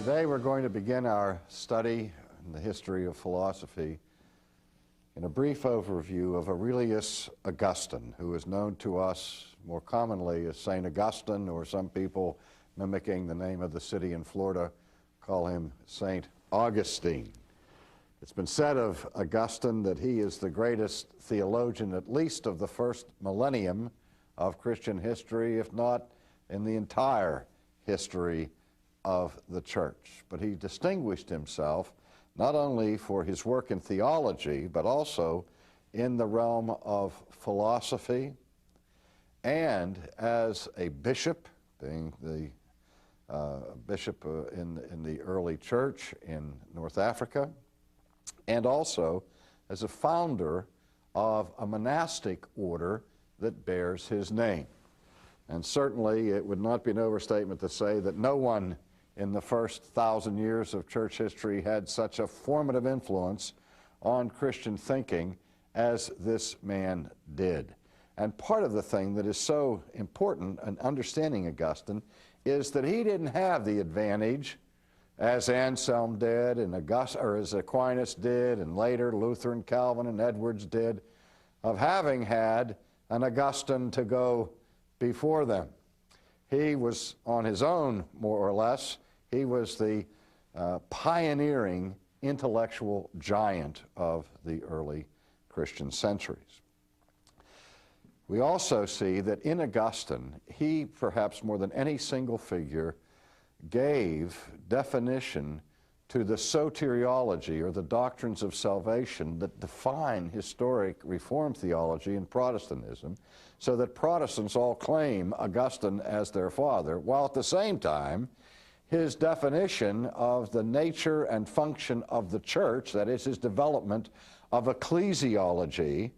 Today we're going to begin our study in the history of philosophy in a brief overview of Aurelius Augustine, who is known to us more commonly as St. Augustine, or some people, mimicking the name of the city in Florida, call him St. Augustine. It's been said of Augustine that he is the greatest theologian, at least of the first millennium of Christian history, if not in the entire history of the church. But he distinguished himself not only for his work in theology, but also in the realm of philosophy, and as a bishop, being the bishop in the early church in North Africa, and also as a founder of a monastic order that bears his name. And certainly it would not be an overstatement to say that no one in the first 1,000 years of church history had such a formative influence on Christian thinking as this man did. And part of the thing that is so important in understanding Augustine is that he didn't have the advantage, as Anselm did, and as Aquinas did, and later Luther and Calvin and Edwards did, of having had an Augustine to go before them. He was on his own, more or less. He was the pioneering intellectual giant of the early Christian centuries. We also see that in Augustine, he, perhaps more than any single figure, gave definition to the soteriology, or the doctrines of salvation, that define historic Reformed theology and Protestantism, so that Protestants all claim Augustine as their father, while at the same time his definition of the nature and function of the church, that is, his development of ecclesiology,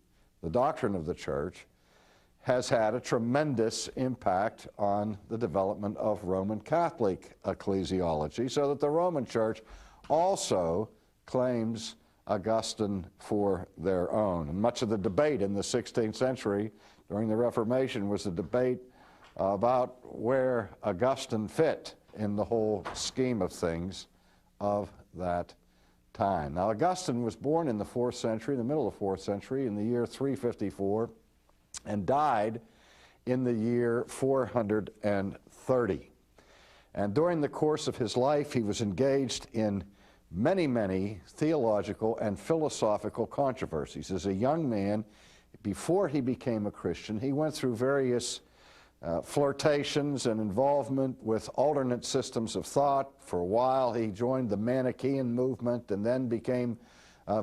the doctrine of the church, has had a tremendous impact on the development of Roman Catholic ecclesiology, so that the Roman Church also claims Augustine for their own. And much of the debate in the 16th century during the Reformation was a debate about where Augustine fit in the whole scheme of things of that time. Now, Augustine was born in the 4th century, in the middle of the 4th century, in the year 354, and died in the year 430. And during the course of his life, he was engaged in many, many theological and philosophical controversies. As a young man, before he became a Christian, he went through various flirtations and involvement with alternate systems of thought. For a while, he joined the Manichaean movement and then became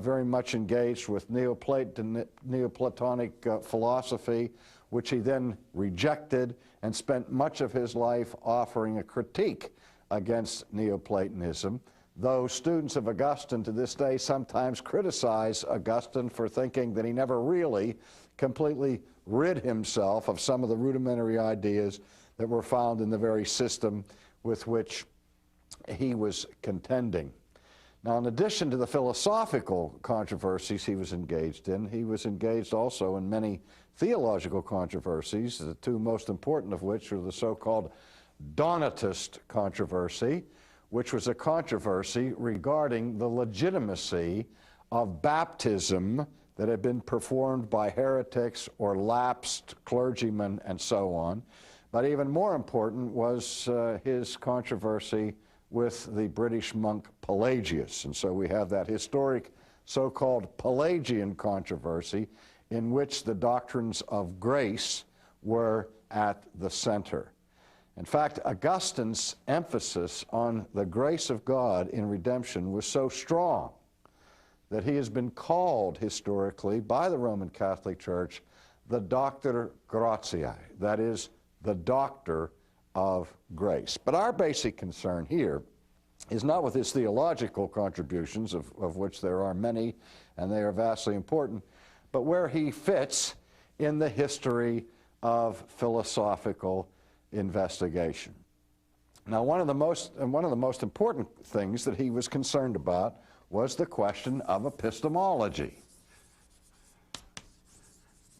very much engaged with Neoplatonic philosophy, which he then rejected and spent much of his life offering a critique against Neoplatonism, though students of Augustine to this day sometimes criticize Augustine for thinking that he never really completely rid himself of some of the rudimentary ideas that were found in the very system with which he was contending. Now, in addition to the philosophical controversies he was engaged in, he was engaged also in many theological controversies, the two most important of which are the so-called Donatist controversy, which was a controversy regarding the legitimacy of baptism that had been performed by heretics or lapsed clergymen and so on. But even more important was his controversy with the British monk Pelagius. And so we have that historic so-called Pelagian controversy in which the doctrines of grace were at the center. In fact, Augustine's emphasis on the grace of God in redemption was so strong that he has been called historically by the Roman Catholic Church the Doctor Gratiae, that is, the doctor of grace. But our basic concern here is not with his theological contributions, of which there are many, and they are vastly important, but where he fits in the history of philosophical investigation. Now, one of the most important things that he was concerned about was the question of epistemology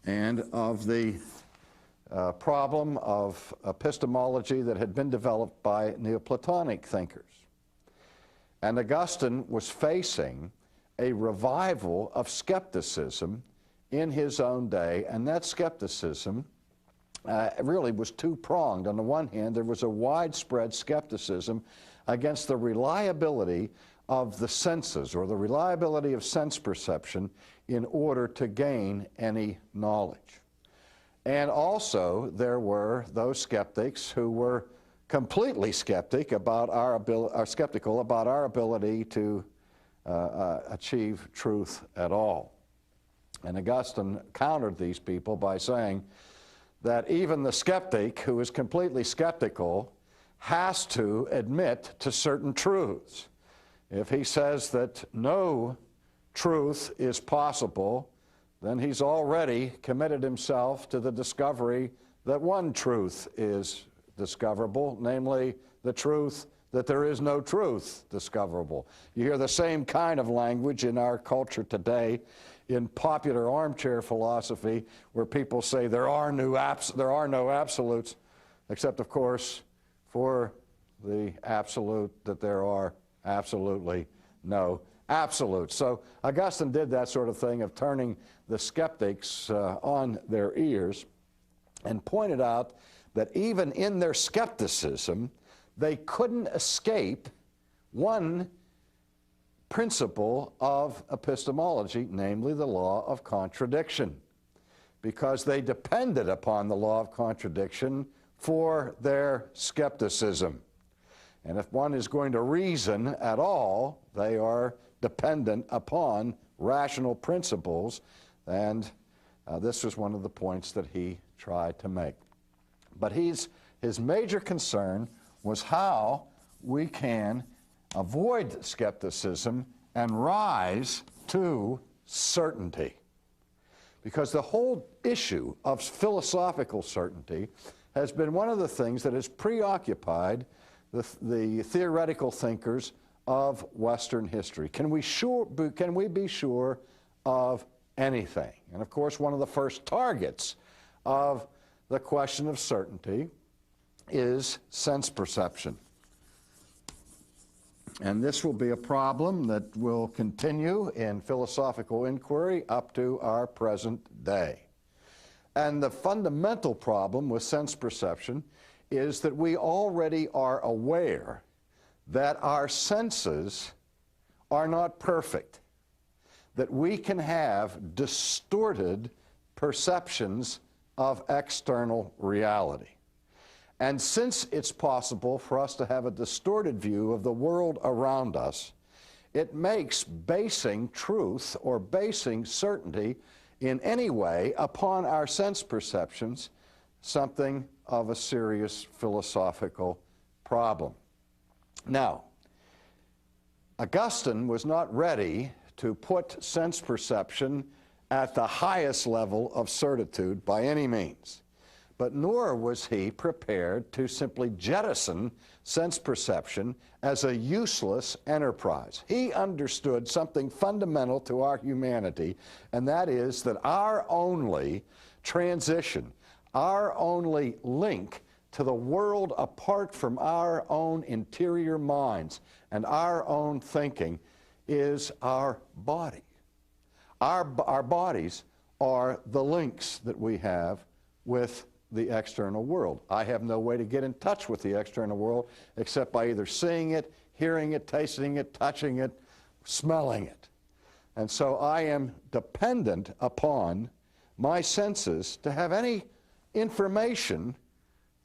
and of the problem of epistemology that had been developed by Neoplatonic thinkers. And Augustine was facing a revival of skepticism in his own day, and that skepticism really was two-pronged. On the one hand, there was a widespread skepticism against the reliability of the senses, or the reliability of sense perception, in order to gain any knowledge. And also, there were those skeptics who were completely skeptical about our ability to achieve truth at all. And Augustine countered these people by saying that even the skeptic who is completely skeptical has to admit to certain truths. If he says that no truth is possible, then he's already committed himself to the discovery that one truth is discoverable, namely the truth that there is no truth discoverable. You hear the same kind of language in our culture today in popular armchair philosophy, where people say there are no absolutes, except, of course, for the absolute that there are absolutely no absolutes. So Augustine did that sort of thing of turning the skeptics on their ears, and pointed out that even in their skepticism, they couldn't escape one principle of epistemology, namely the law of contradiction, because they depended upon the law of contradiction for their skepticism. And if one is going to reason at all, they are dependent upon rational principles, and this was one of the points that he tried to make. But his major concern was how we can avoid skepticism and rise to certainty. Because the whole issue of philosophical certainty has been one of the things that has preoccupied the theoretical thinkers of Western history. Can we be sure of anything? And of course, one of the first targets of the question of certainty is sense perception. And this will be a problem that will continue in philosophical inquiry up to our present day. And the fundamental problem with sense perception is that we already are aware that our senses are not perfect, that we can have distorted perceptions of external reality. And since it's possible for us to have a distorted view of the world around us, it makes basing truth or basing certainty in any way upon our sense perceptions something of a serious philosophical problem. Now, Augustine was not ready to put sense perception at the highest level of certitude by any means, but nor was he prepared to simply jettison sense perception as a useless enterprise. He understood something fundamental to our humanity, and that is that our only transition, our only link to the world apart from our own interior minds and our own thinking is our body. Our bodies are the links that we have with the external world. I have no way to get in touch with the external world except by either seeing it, hearing it, tasting it, touching it, smelling it. And so I am dependent upon my senses to have any information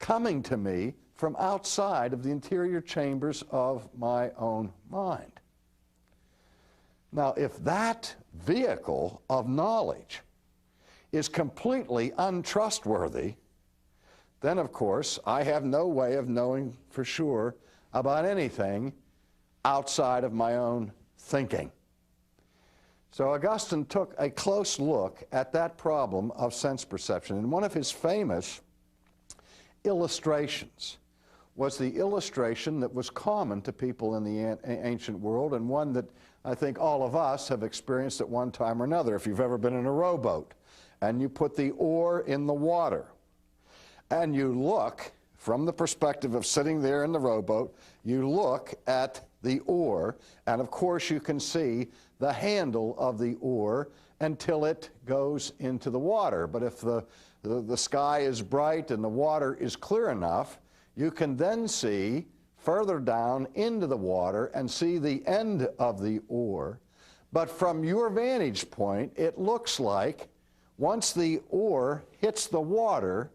coming to me from outside of the interior chambers of my own mind. Now, if that vehicle of knowledge is completely untrustworthy, then of course I have no way of knowing for sure about anything outside of my own thinking. So Augustine took a close look at that problem of sense perception, and one of his famous illustrations was the illustration that was common to people in the ancient world, and one that I think all of us have experienced at one time or another. If you've ever been in a rowboat and you put the oar in the water and you look from the perspective of sitting there in the rowboat, you look at the oar, and of course you can see the handle of the oar until it goes into the water. But if the sky is bright and the water is clear enough, you can then see further down into the water and see the end of the oar. But from your vantage point, it looks like once the oar hits the water,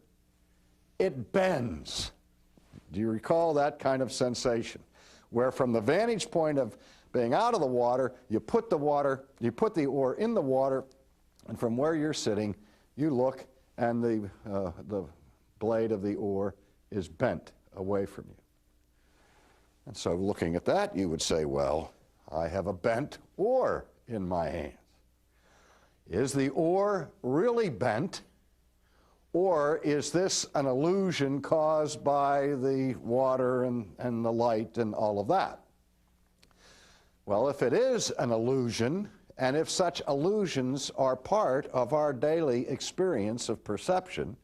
it bends. Do you recall that kind of sensation? Where from the vantage point of being out of the water, you put the oar in the water, and from where you're sitting, you look and the blade of the oar is bent away from you. And so looking at that, you would say, well, I have a bent oar in my hands. Is the oar really bent, or is this an illusion caused by the water and the light and all of that? Well, if it is an illusion, and if such illusions are part of our daily experience of perception,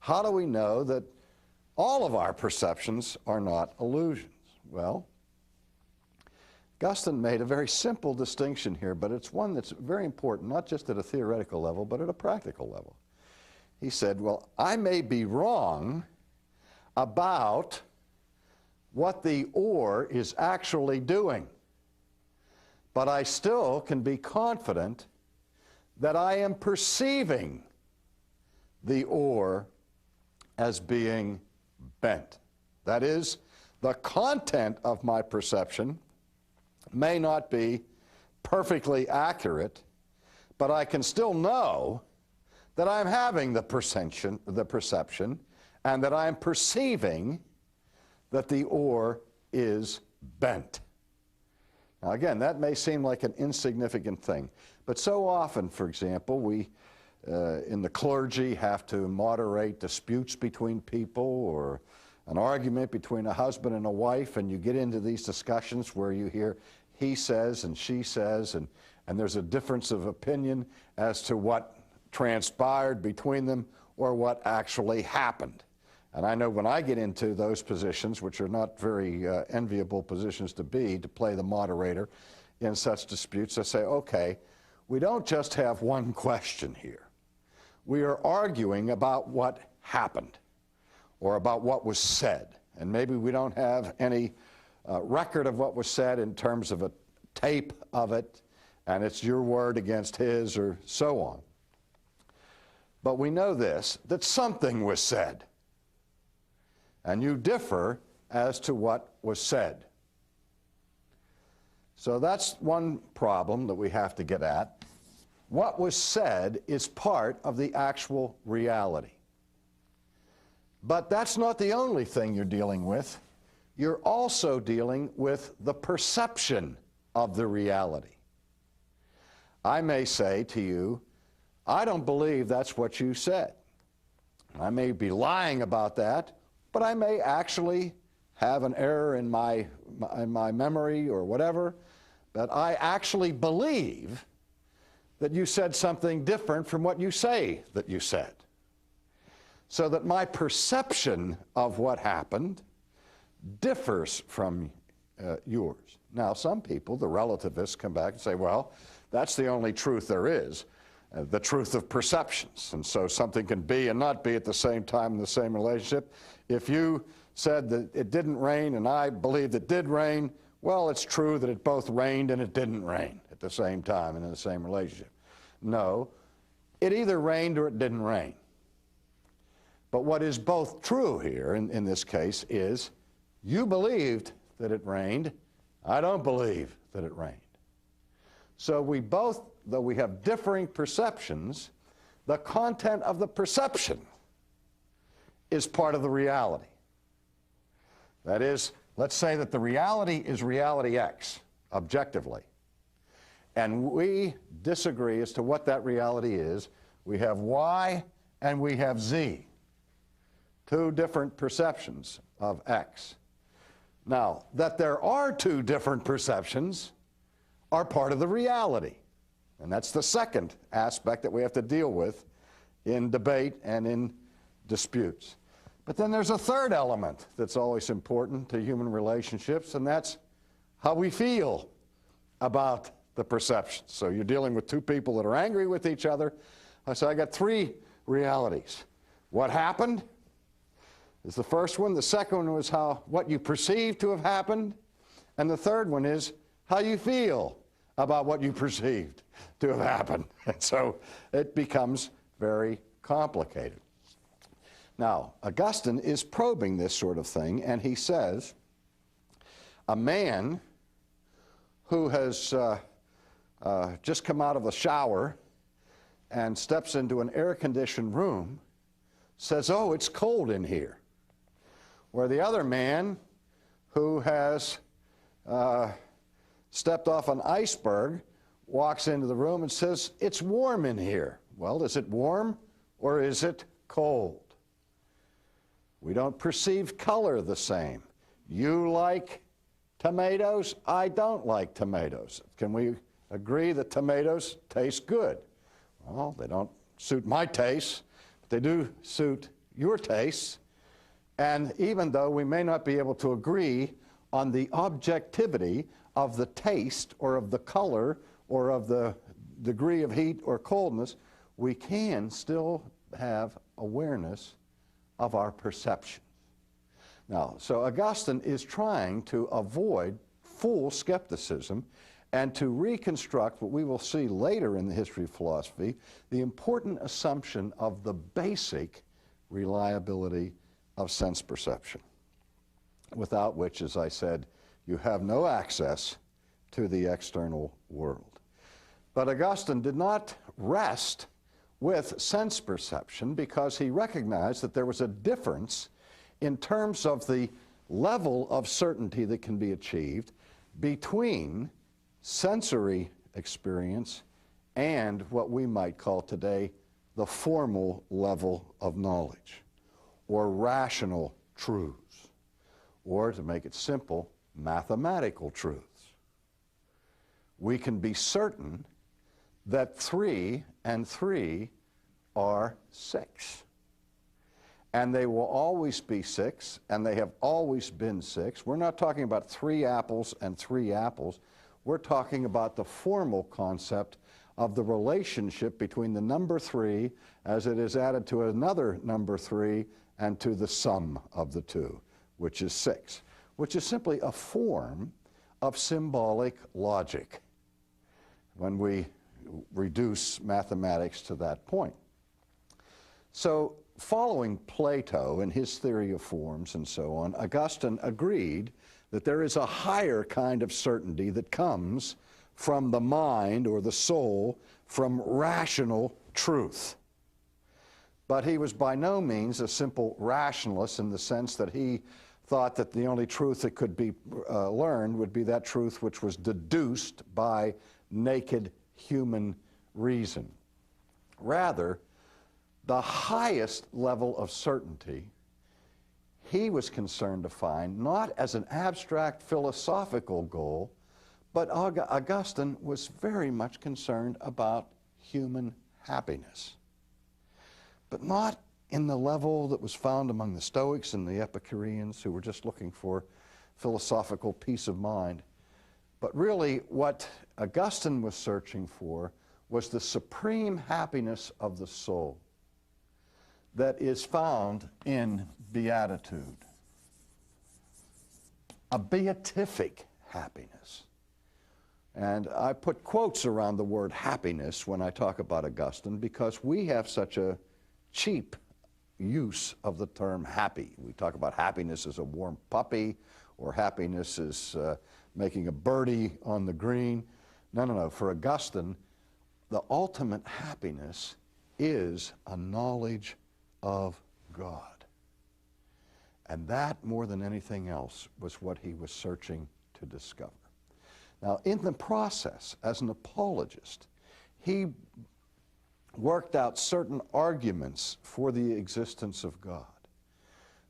how do we know that all of our perceptions are not illusions? Well, Augustine made a very simple distinction here, but it's one that's very important, not just at a theoretical level, but at a practical level. He said, well, I may be wrong about what the oar is actually doing, but I still can be confident that I am perceiving the oar as being bent. That is, the content of my perception may not be perfectly accurate, but I can still know that I'm having the perception, and that I'm perceiving that the oar is bent. Now again, that may seem like an insignificant thing, but so often, for example, we in the clergy have to moderate disputes between people, or an argument between a husband and a wife, and you get into these discussions where you hear he says and she says, and there's a difference of opinion as to what transpired between them or what actually happened. And I know when I get into those positions, which are not very enviable positions to play the moderator in such disputes, I say, okay, we don't just have one question here. We are arguing about what happened or about what was said. And maybe we don't have any record of what was said in terms of a tape of it, and it's your word against his or so on. But we know this, that something was said, and you differ as to what was said. So that's one problem that we have to get at. What was said is part of the actual reality. But that's not the only thing you're dealing with. You're also dealing with the perception of the reality. I may say to you, I don't believe that's what you said. I may be lying about that, but I may actually have an error in my memory or whatever, but I actually believe that you said something different from what you say that you said. So that my perception of what happened differs from yours. Now, some people, the relativists, come back and say, well, that's the only truth there is, the truth of perceptions. And so something can be and not be at the same time in the same relationship. If you said that it didn't rain and I believed it did rain, well, it's true that it both rained and it didn't rain at the same time and in the same relationship. No, it either rained or it didn't rain. But what is both true here in this case is you believed that it rained. I don't believe that it rained. So we both, though we have differing perceptions, the content of the perception is part of the reality. That is, let's say that the reality is reality X, objectively. And we disagree as to what that reality is. We have Y and we have Z. Two different perceptions of X. Now, that there are two different perceptions are part of the reality. And that's the second aspect that we have to deal with in debate and in disputes. But then there's a third element that's always important to human relationships, and that's how we feel about the perception. So you're dealing with two people that are angry with each other. So I got three realities. What happened is the first one. The second one was what you perceive to have happened. And the third one is how you feel about what you perceived to have happened. And so it becomes very complicated. Now, Augustine is probing this sort of thing, and he says, a man who has just come out of the shower and steps into an air-conditioned room says, oh, it's cold in here. Where the other man who has stepped off an iceberg walks into the room and says, it's warm in here. Well, is it warm or is it cold? We don't perceive color the same. You like tomatoes, I don't like tomatoes. Can we agree that tomatoes taste good? Well, they don't suit my taste, but they do suit your tastes. And even though we may not be able to agree on the objectivity of the taste or of the color or of the degree of heat or coldness, we can still have awareness of our perception. Now, so Augustine is trying to avoid full skepticism and to reconstruct what we will see later in the history of philosophy, the important assumption of the basic reliability of sense perception, without which, as I said, you have no access to the external world. But Augustine did not rest with sense perception because he recognized that there was a difference in terms of the level of certainty that can be achieved between sensory experience and what we might call today the formal level of knowledge, or rational truths, or to make it simple, mathematical truths. We can be certain that 3 and 3 are 6. And they will always be 6, and they have always been 6. We're not talking about 3 apples and 3 apples. We're talking about the formal concept of the relationship between the number 3 as it is added to another number 3 and to the sum of the two, which is 6, which is simply a form of symbolic logic when we reduce mathematics to that point. So, following Plato and his theory of forms and so on, Augustine agreed that there is a higher kind of certainty that comes from the mind or the soul, from rational truth. But he was by no means a simple rationalist in the sense that he thought that the only truth that could be learned would be that truth which was deduced by naked human reason. Rather, the highest level of certainty he was concerned to find not as an abstract philosophical goal, but Augustine was very much concerned about human happiness. But not in the level that was found among the Stoics and the Epicureans, who were just looking for philosophical peace of mind. But really what Augustine was searching for was the supreme happiness of the soul that is found in beatitude, a beatific happiness. And I put quotes around the word happiness when I talk about Augustine because we have such a cheap use of the term happy. We talk about happiness as a warm puppy, or happiness as making a birdie on the green. No. For Augustine, the ultimate happiness is a knowledge of God. And that, more than anything else, was what he was searching to discover. Now, in the process, as an apologist, he worked out certain arguments for the existence of God.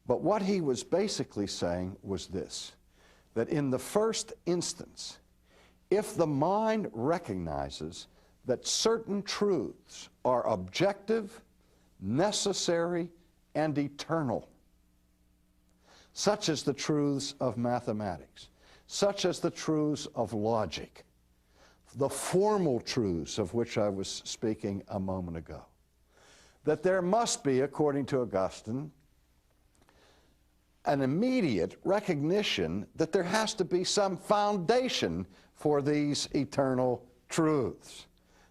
But what he was basically saying was this, that in the first instance, if the mind recognizes that certain truths are objective, necessary, and eternal, such as the truths of mathematics, such as the truths of logic, the formal truths of which I was speaking a moment ago. That there must be, according to Augustine, an immediate recognition that there has to be some foundation for these eternal truths.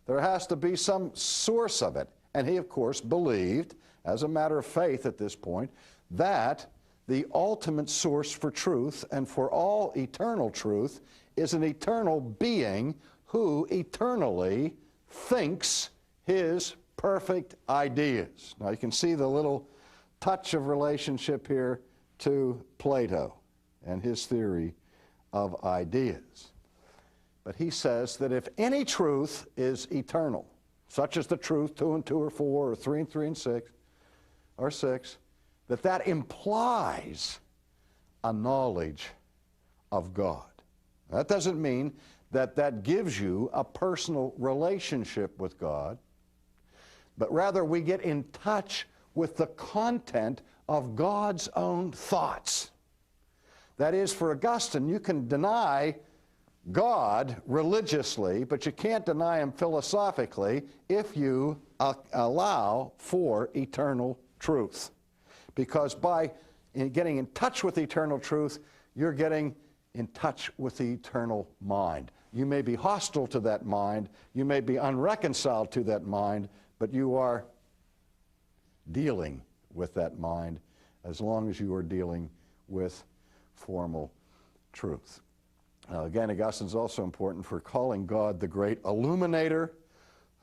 There has to be some source of it. And he, of course, believed, as a matter of faith at this point, that the ultimate source for truth and for all eternal truth is an eternal being who eternally thinks his perfect ideas. Now you can see the little touch of relationship here to Plato and his theory of ideas. But he says that if any truth is eternal, such as the truth 2 and 2 are 4, or 3 and 3 and 6, or 6, that implies a knowledge of God. That doesn't mean that gives you a personal relationship with God, but rather we get in touch with the content of God's own thoughts. That is, for Augustine, you can deny God religiously, but you can't deny him philosophically if you allow for eternal truth. Because by getting in touch with eternal truth, you're getting in touch with the eternal mind. You may be hostile to that mind, you may be unreconciled to that mind, but you are dealing with that mind as long as you are dealing with formal truth. Now again, Augustine's also important for calling God the great illuminator,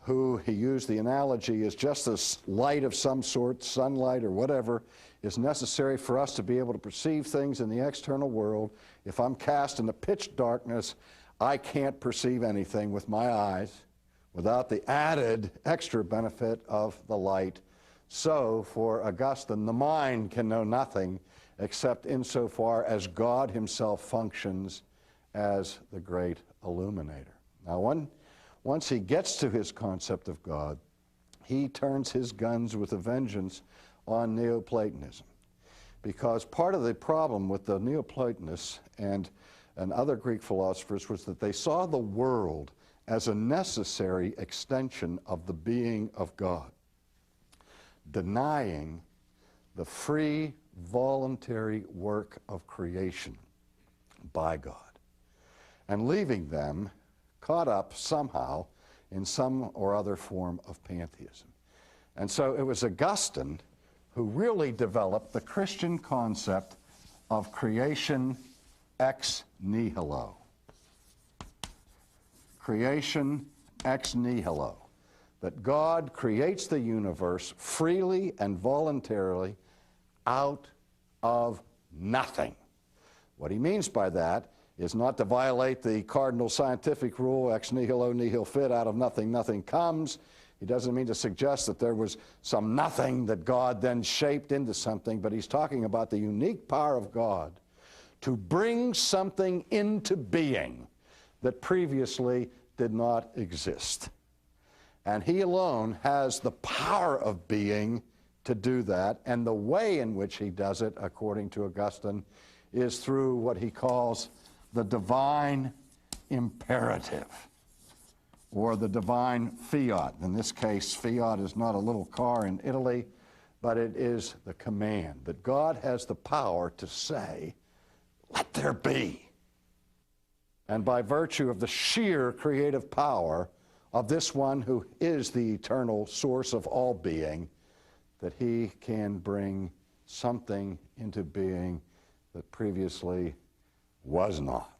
who he used the analogy is just as light of some sort, sunlight or whatever, is necessary for us to be able to perceive things in the external world. If I'm cast in the pitch darkness, I can't perceive anything with my eyes without the added extra benefit of the light. So for Augustine, the mind can know nothing except insofar as God himself functions as the great illuminator. Now, once he gets to his concept of God, he turns his guns with a vengeance on Neoplatonism. Because part of the problem with the Neoplatonists and other Greek philosophers was that they saw the world as a necessary extension of the being of God, denying the free, voluntary work of creation by God, and leaving them caught up somehow in some or other form of pantheism. And so it was Augustine who really developed the Christian concept of creation ex nihilo. Creation ex nihilo. That God creates the universe freely and voluntarily out of nothing. What he means by that is not to violate the cardinal scientific rule, ex nihilo nihil fit, out of nothing nothing comes. He doesn't mean to suggest that there was some nothing that God then shaped into something, but he's talking about the unique power of God to bring something into being that previously did not exist. And he alone has the power of being to do that, and the way in which he does it, according to Augustine, is through what he calls the divine imperative, or the divine fiat. In this case, fiat is not a little car in Italy, but it is the command that God has the power to say, "Let there be." And by virtue of the sheer creative power of this one who is the eternal source of all being, that he can bring something into being that previously was not.